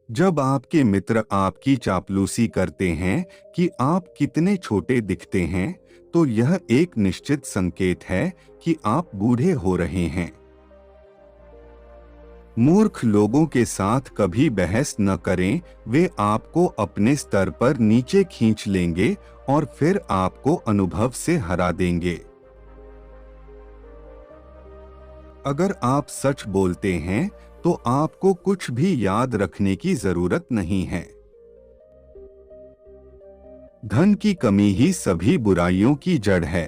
जब आपके मित्र आपकी चापलूसी करते हैं कि आप कितने छोटे दिखते हैं, तो यह एक निश्चित संकेत है कि आप बूढ़े हो रहे हैं। मूर्ख लोगों के साथ कभी बहस न करें, वे आपको अपने स्तर पर नीचे खींच लेंगे और फिर आपको अनुभव से हरा देंगे। अगर आप सच बोलते हैं, तो आपको कुछ भी याद रखने की जरूरत नहीं है। धन की कमी ही सभी बुराइयों की जड़ है।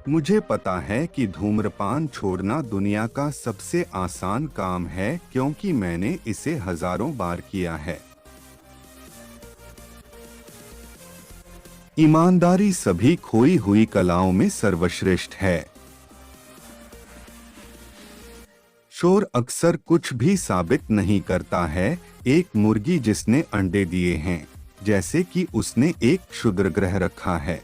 मुझे पता है कि धूम्रपान छोड़ना दुनिया का सबसे आसान काम है, क्योंकि मैंने इसे हजारों बार किया है। ईमानदारी सभी खोई हुई कलाओं में सर्वश्रेष्ठ है। शोर अक्सर कुछ भी साबित नहीं करता है। एक मुर्गी जिसने अंडे दिए हैं, जैसे कि उसने एक क्षुद्रग्रह रखा है।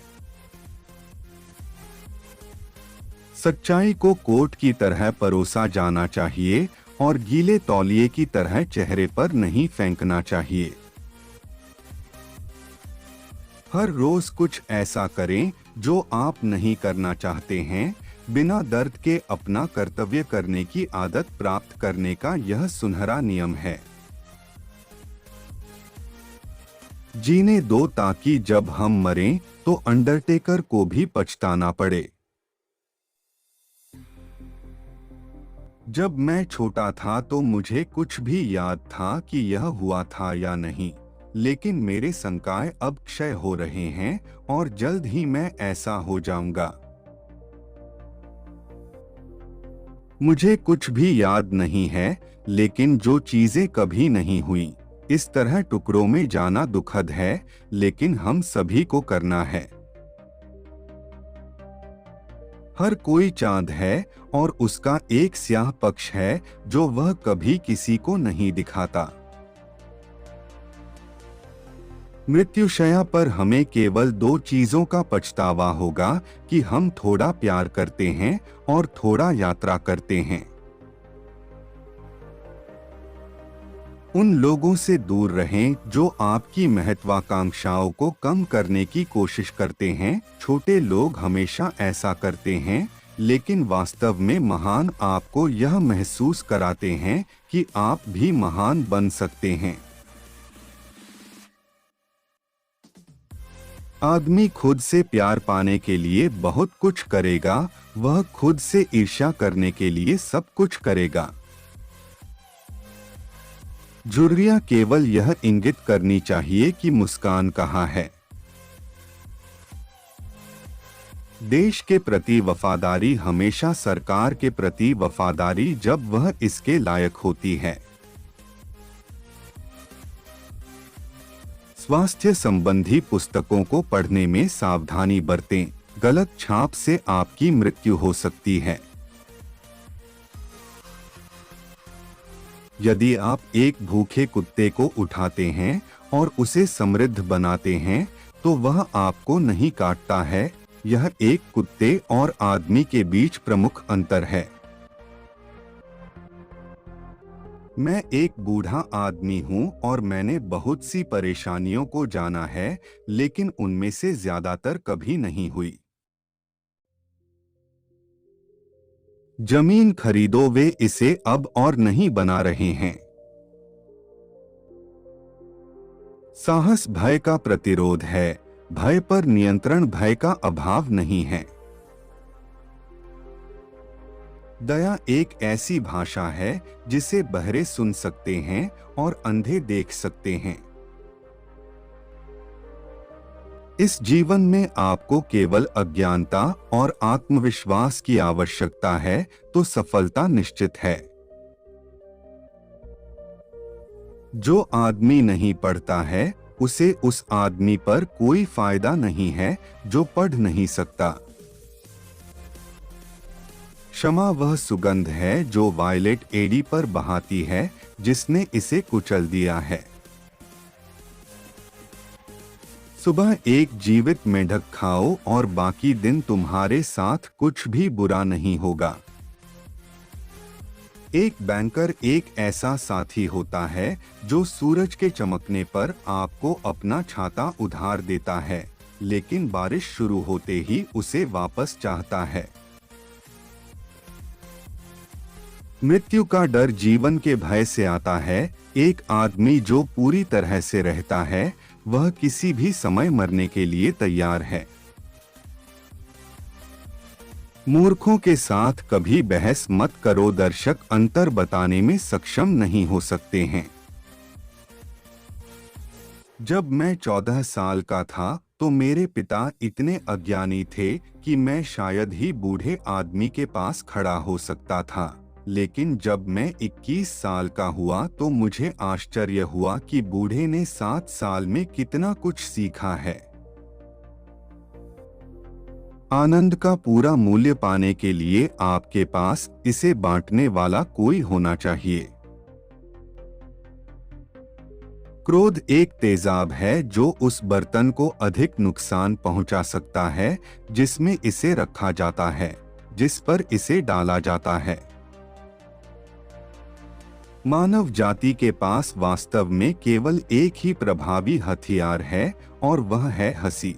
सच्चाई को कोट की तरह परोसा जाना चाहिए और गीले तौलिए की तरह चेहरे पर नहीं फेंकना चाहिए। हर रोज कुछ ऐसा करें जो आप नहीं करना चाहते हैं। बिना दर्द के अपना कर्तव्य करने की आदत प्राप्त करने का यह सुनहरा नियम है। जीने दो ताकि जब हम मरें तो अंडरटेकर को भी पछताना पड़े। जब मैं छोटा था तो मुझे कुछ भी याद था कि यह हुआ था या नहीं, लेकिन मेरे संकाय अब क्षय हो रहे हैं और जल्द ही मैं ऐसा हो जाऊंगा। मुझे कुछ भी याद नहीं है, लेकिन जो चीजें कभी नहीं हुई, इस तरह टुकड़ों में जाना दुखद है, लेकिन हम सभी को करना है। हर कोई चांद है और उसका एक स्याह पक्ष है जो वह कभी किसी को नहीं दिखाता। मृत्युशया पर हमें केवल दो चीजों का पछतावा होगा कि हम थोड़ा प्यार करते हैं और थोड़ा यात्रा करते हैं। उन लोगों से दूर रहें जो आपकी महत्वाकांक्षाओं को कम करने की कोशिश करते हैं। छोटे लोग हमेशा ऐसा करते हैं, लेकिन वास्तव में महान आपको यह महसूस कराते हैं कि आप भी महान बन सकते हैं। आदमी खुद से प्यार पाने के लिए बहुत कुछ करेगा, वह खुद से ईर्ष्या करने के लिए सब कुछ करेगा। झुर्रियां केवल यह इंगित करनी चाहिए कि मुस्कान कहाँ है। देश के प्रति वफादारी हमेशा सरकार के प्रति वफादारी जब वह इसके लायक होती है। स्वास्थ्य संबंधी पुस्तकों को पढ़ने में सावधानी बरतें, गलत छाप से आपकी मृत्यु हो सकती है। यदि आप एक भूखे कुत्ते को उठाते हैं और उसे समृद्ध बनाते हैं, तो वह आपको नहीं काटता है। यह एक कुत्ते और आदमी के बीच प्रमुख अंतर है। मैं एक बूढ़ा आदमी हूं और मैंने बहुत सी परेशानियों को जाना है, लेकिन उनमें से ज्यादातर कभी नहीं हुई। जमीन खरीदो, वे इसे अब और नहीं बना रहे हैं। साहस भय का प्रतिरोध है, भय पर नियंत्रण भय का अभाव नहीं है। दया एक ऐसी भाषा है जिसे बहरे सुन सकते हैं और अंधे देख सकते हैं। इस जीवन में आपको केवल अज्ञानता और आत्मविश्वास की आवश्यकता है, तो सफलता निश्चित है। जो आदमी नहीं पढ़ता है, उसे उस आदमी पर कोई फायदा नहीं है जो पढ़ नहीं सकता। क्षमा वह सुगंध है जो वायलेट एडी पर बहाती है, जिसने इसे कुचल दिया है। सुबह एक जीवित मेंढक खाओ और बाकी दिन तुम्हारे साथ कुछ भी बुरा नहीं होगा। एक बैंकर एक ऐसा साथी होता है जो सूरज के चमकने पर आपको अपना छाता उधार देता है, लेकिन बारिश शुरू होते ही उसे वापस चाहता है। मृत्यु का डर जीवन के भय से आता है। एक आदमी जो पूरी तरह से रहता है, वह किसी भी समय मरने के लिए तैयार है। मूर्खों के साथ कभी बहस मत करो, दर्शक अंतर बताने में सक्षम नहीं हो सकते हैं। जब मैं 14 साल का था तो मेरे पिता इतने अज्ञानी थे कि मैं शायद ही बूढ़े आदमी के पास खड़ा हो सकता था, लेकिन जब मैं 21 साल का हुआ तो मुझे आश्चर्य हुआ कि बूढ़े ने 7 साल में कितना कुछ सीखा है। आनंद का पूरा मूल्य पाने के लिए आपके पास इसे बांटने वाला कोई होना चाहिए। क्रोध एक तेजाब है जो उस बर्तन को अधिक नुकसान पहुंचा सकता है जिसमें इसे रखा जाता है, जिस पर इसे डाला जाता है। मानव जाति के पास वास्तव में केवल एक ही प्रभावी हथियार है और वह है हंसी।